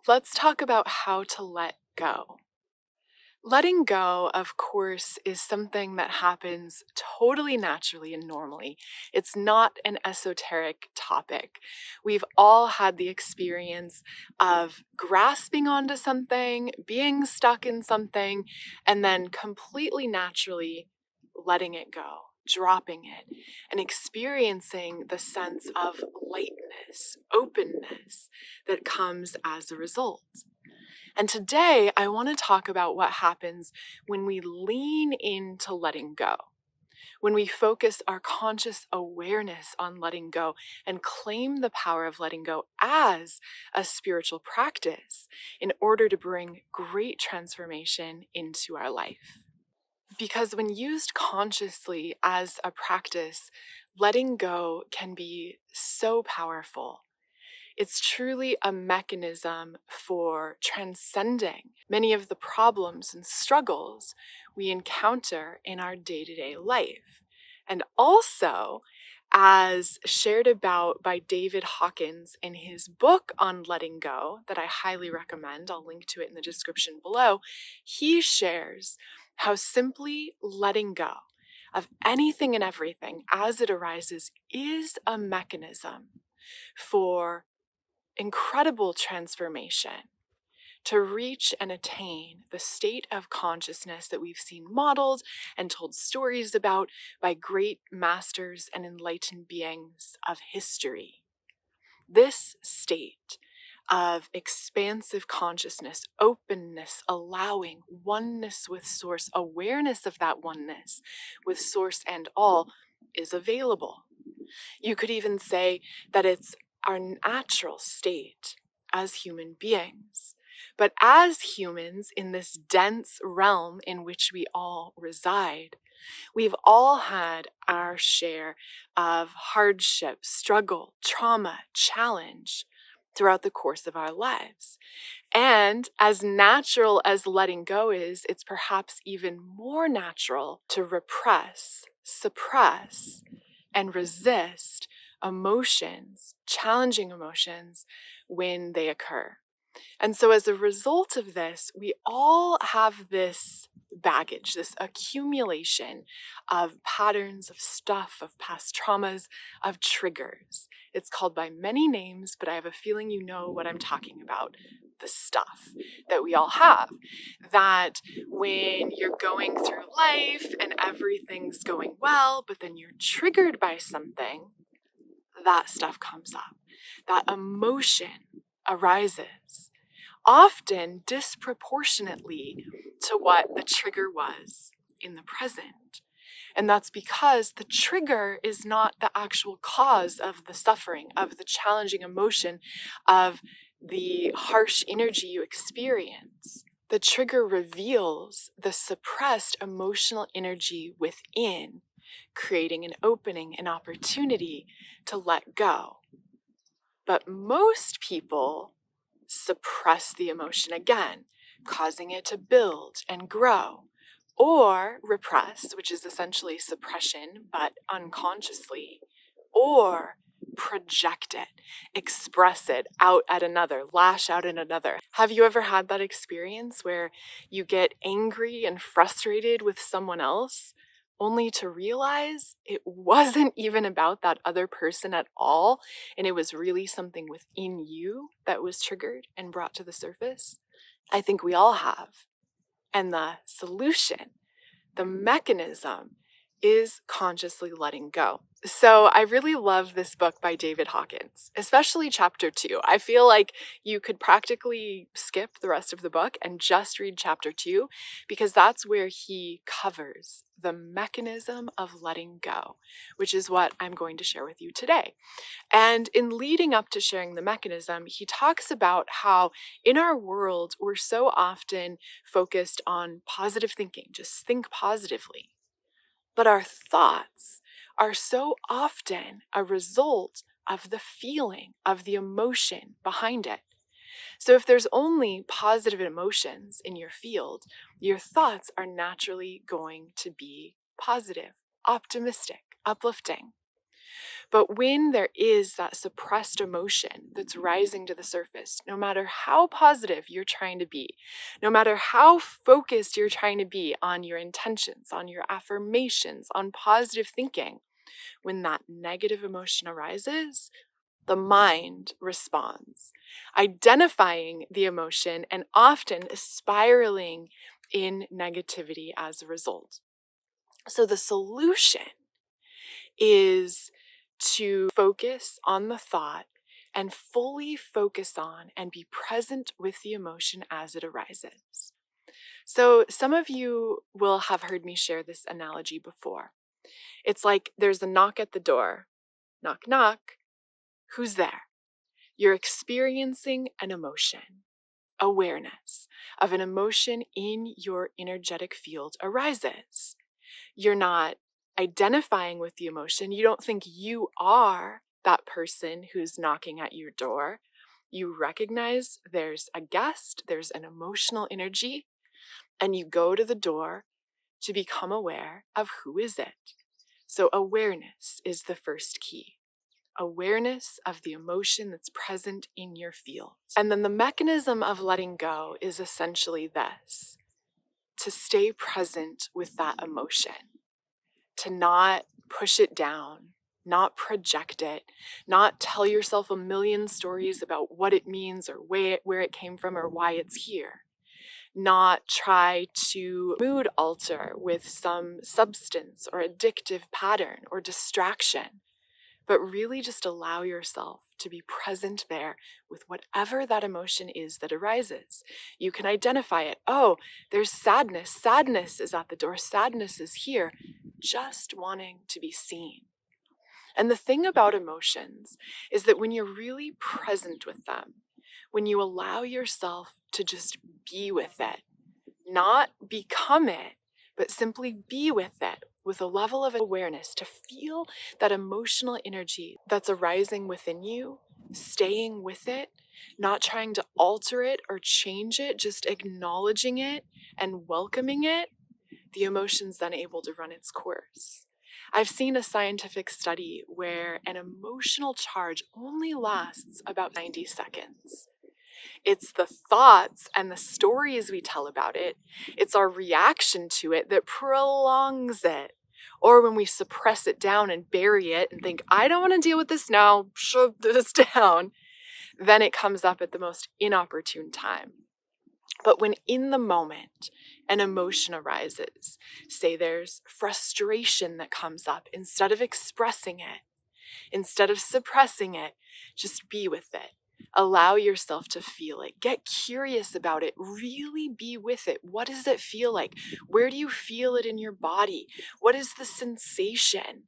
Let's talk about how to let go. Letting go, of course, is something that happens totally naturally and normally. It's not an esoteric topic. We've all had the experience of grasping onto something, being stuck in something, and then completely naturally letting it go, dropping it, and experiencing the sense of lightness, openness that comes as a result. And today, I want to talk about what happens when we lean into letting go, when we focus our conscious awareness on letting go and claim the power of letting go as a spiritual practice in order to bring great transformation into our life. Because when used consciously as a practice, letting go can be so powerful. It's truly a mechanism for transcending many of the problems and struggles we encounter in our day-to-day life. And also, as shared about by David Hawkins in his book on letting go, that I highly recommend, I'll link to it in the description below, he shares how simply letting go of anything and everything as it arises is a mechanism for incredible transformation, to reach and attain the state of consciousness that we've seen modeled and told stories about by great masters and enlightened beings of history. This state of expansive consciousness, openness, allowing, oneness with source, awareness of that oneness with source and all is available. You could even say that it's our natural state as human beings. But as humans in this dense realm in which we all reside, we've all had our share of hardship, struggle, trauma, challenge throughout the course of our lives. And as natural as letting go is, it's perhaps even more natural to repress, suppress, and resist emotions, challenging emotions, when they occur. And so as a result of this, we all have this baggage, this accumulation of patterns, of stuff, of past traumas, of triggers. It's called by many names, but I have a feeling you know what I'm talking about. The stuff that we all have, that when you're going through life and everything's going well, but then you're triggered by something, that stuff comes up. That emotion arises, often disproportionately to what the trigger was in the present. And that's because the trigger is not the actual cause of the suffering, of the challenging emotion, of the harsh energy you experience. The trigger reveals the suppressed emotional energy within, creating an opening, an opportunity to let go. But most people suppress the emotion again, causing it to build and grow, or repress, which is essentially suppression, but unconsciously, or project it, express it out at another, lash out at another. Have you ever had that experience where you get angry and frustrated with someone else, only to realize it wasn't even about that other person at all, and it was really something within you that was triggered and brought to the surface? I think we all have. And the solution, the mechanism, is consciously letting go. So I really love this book by David Hawkins, especially chapter 2. I feel like you could practically skip the rest of the book and just read chapter 2, because that's where he covers the mechanism of letting go, which is what I'm going to share with you today. And in leading up to sharing the mechanism, he talks about how in our world, we're so often focused on positive thinking, just think positively. But our thoughts are so often a result of the feeling, of the emotion behind it. So if there's only positive emotions in your field, your thoughts are naturally going to be positive, optimistic, uplifting. But when there is that suppressed emotion that's rising to the surface, no matter how positive you're trying to be, no matter how focused you're trying to be on your intentions, on your affirmations, on positive thinking, when that negative emotion arises, the mind responds, identifying the emotion and often spiraling in negativity as a result. So the solution is to focus on the thought and fully focus on and be present with the emotion as it arises. So some of you will have heard me share this analogy before. It's like there's a knock at the door. Knock, knock. Who's there? You're experiencing an emotion. Awareness of an emotion in your energetic field arises. You're not identifying with the emotion. You don't think you are that person who's knocking at your door. You recognize there's a guest, there's an emotional energy, and you go to the door to become aware of who is it. So awareness is the first key. Awareness of the emotion that's present in your field. And then the mechanism of letting go is essentially this: to stay present with that emotion, to not push it down, not project it, not tell yourself a million stories about what it means or where it came from or why it's here. Not try to mood alter with some substance or addictive pattern or distraction, but really just allow yourself to be present there with whatever that emotion is that arises. You can identify it. Oh, there's sadness. Sadness is at the door. Sadness is here. Just wanting to be seen. And the thing about emotions is that when you're really present with them, when you allow yourself to just be with it, not become it, but simply be with it with a level of awareness, to feel that emotional energy that's arising within you, staying with it, not trying to alter it or change it, just acknowledging it and welcoming it, the emotion's then able to run its course. I've seen a scientific study where an emotional charge only lasts about 90 seconds. It's the thoughts and the stories we tell about it. It's our reaction to it that prolongs it. Or when we suppress it down and bury it and think, I don't want to deal with this now, shove this down, then it comes up at the most inopportune time. But when in the moment an emotion arises, say there's frustration that comes up, instead of expressing it, instead of suppressing it, just be with it. Allow yourself to feel it. Get curious about it. Really be with it. What does it feel like? Where do you feel it in your body? What is the sensation?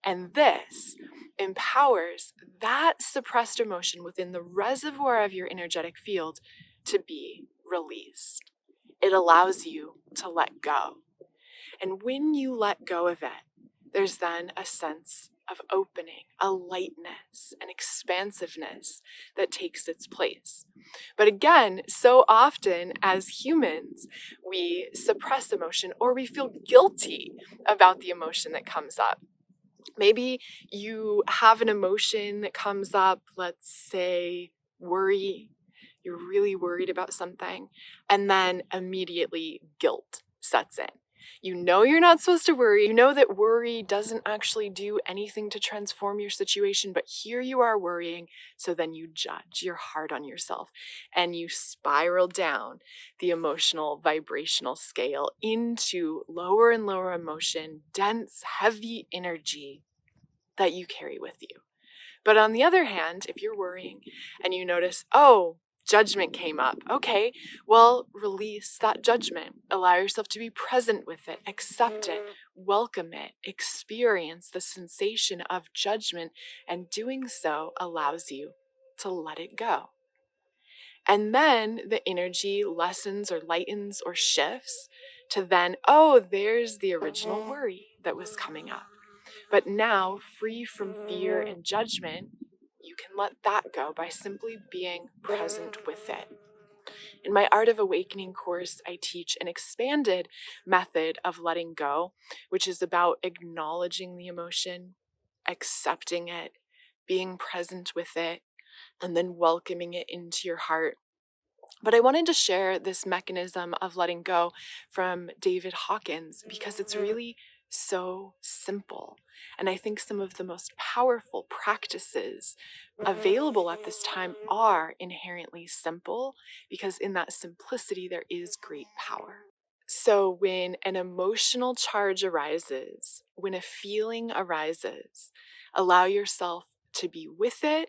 And this empowers that suppressed emotion within the reservoir of your energetic field to be released. It allows you to let go. And when you let go of it, there's then a sense of opening, a lightness, an expansiveness that takes its place. But again, so often as humans, we suppress emotion or we feel guilty about the emotion that comes up. Maybe you have an emotion that comes up, let's say worry. You're really worried about something, and then immediately guilt sets in. You know you're not supposed to worry. You know that worry doesn't actually do anything to transform your situation, but here you are worrying, so then you judge. You're hard on yourself, and you spiral down the emotional vibrational scale into lower and lower emotion, dense, heavy energy that you carry with you. But on the other hand, if you're worrying and you notice, oh, judgment came up. Okay, well, release that judgment. Allow yourself to be present with it, accept it, welcome it, experience the sensation of judgment, and doing so allows you to let it go. And then the energy lessens or lightens or shifts to then, oh, there's the original worry that was coming up. But now, free from fear and judgment, you can let that go by simply being present with it. In my Art of Awakening course, I teach an expanded method of letting go, which is about acknowledging the emotion, accepting it, being present with it, and then welcoming it into your heart. But I wanted to share this mechanism of letting go from David Hawkins because it's really so simple. And I think some of the most powerful practices available at this time are inherently simple, because in that simplicity there is great power. So when an emotional charge arises, when a feeling arises, allow yourself to be with it,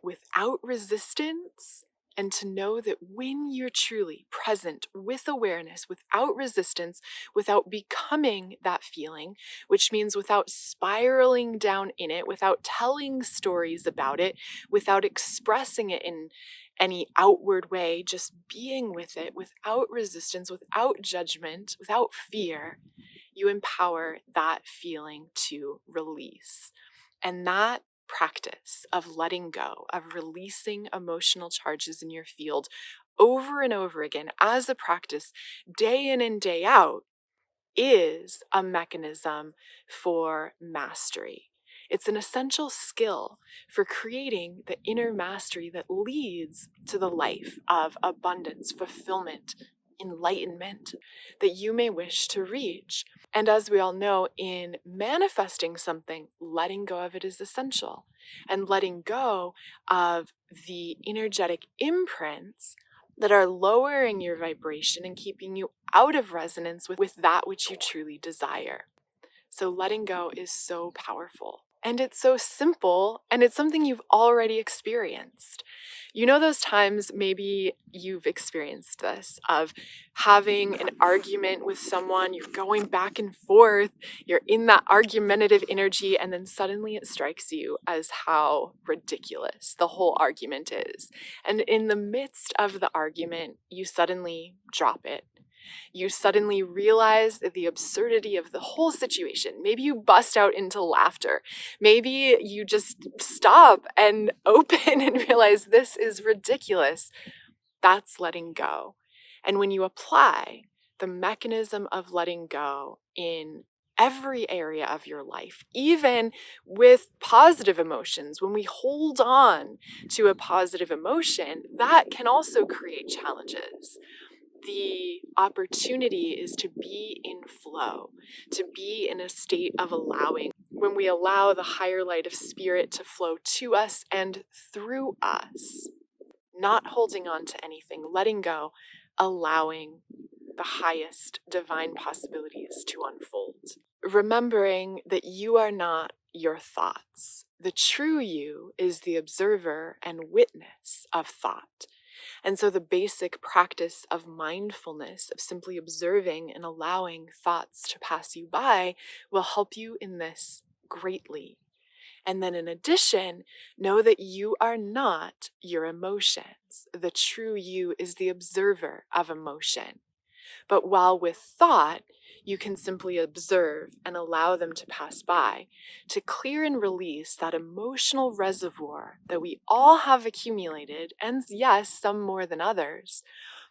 without resistance, and to know that when you're truly present with awareness, without resistance, without becoming that feeling, which means without spiraling down in it, without telling stories about it, without expressing it in any outward way, just being with it without resistance, without judgment, without fear, you empower that feeling to release. And that practice of letting go, of releasing emotional charges in your field over and over again as a practice, day in and day out, is a mechanism for mastery. It's an essential skill for creating the inner mastery that leads to the life of abundance, fulfillment, enlightenment that you may wish to reach. And as we all know, in manifesting something, letting go of it is essential. And letting go of the energetic imprints that are lowering your vibration and keeping you out of resonance with that which you truly desire. So letting go is so powerful. And it's so simple, and it's something you've already experienced. You know those times, maybe you've experienced this, of having an argument with someone, you're going back and forth, you're in that argumentative energy, and then suddenly it strikes you as how ridiculous the whole argument is. And in the midst of the argument, you suddenly drop it. You suddenly realize the absurdity of the whole situation. Maybe you bust out into laughter. Maybe you just stop and open and realize this is ridiculous. That's letting go. And when you apply the mechanism of letting go in every area of your life, even with positive emotions, when we hold on to a positive emotion, that can also create challenges. The opportunity is to be in flow, to be in a state of allowing. When we allow the higher light of spirit to flow to us and through us, not holding on to anything, letting go, allowing the highest divine possibilities to unfold. Remembering that you are not your thoughts. The true you is the observer and witness of thought. And so the basic practice of mindfulness, of simply observing and allowing thoughts to pass you by, will help you in this greatly. And then in addition, know that you are not your emotions. The true you is the observer of emotion. But while with thought, you can simply observe and allow them to pass by, to clear and release that emotional reservoir that we all have accumulated, and yes, some more than others.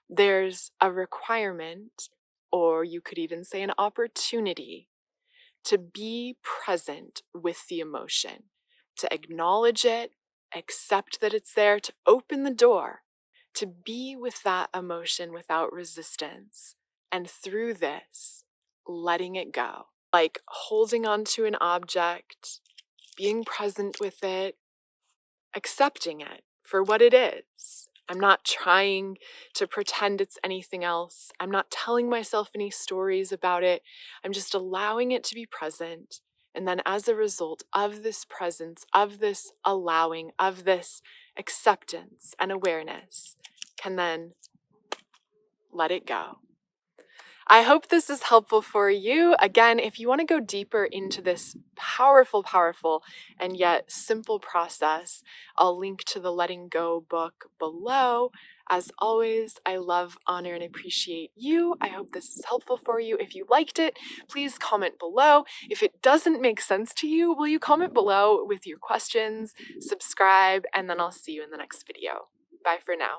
There's a requirement, or you could even say an opportunity, to be present with the emotion, to acknowledge it, accept that it's there, to open the door, to be with that emotion without resistance. And through this, letting it go, like holding on to an object, being present with it, accepting it for what it is. I'm not trying to pretend it's anything else. I'm not telling myself any stories about it. I'm just allowing it to be present. And then as a result of this presence, of this allowing, of this acceptance and awareness, can then let it go. I hope this is helpful for you. Again, if you want to go deeper into this powerful, and yet simple process, I'll link to the Letting Go book below. As always, I love, honor, and appreciate you. I hope this is helpful for you. If you liked it, please comment below. If it doesn't make sense to you, will you comment below with your questions, subscribe, and then I'll see you in the next video. Bye for now.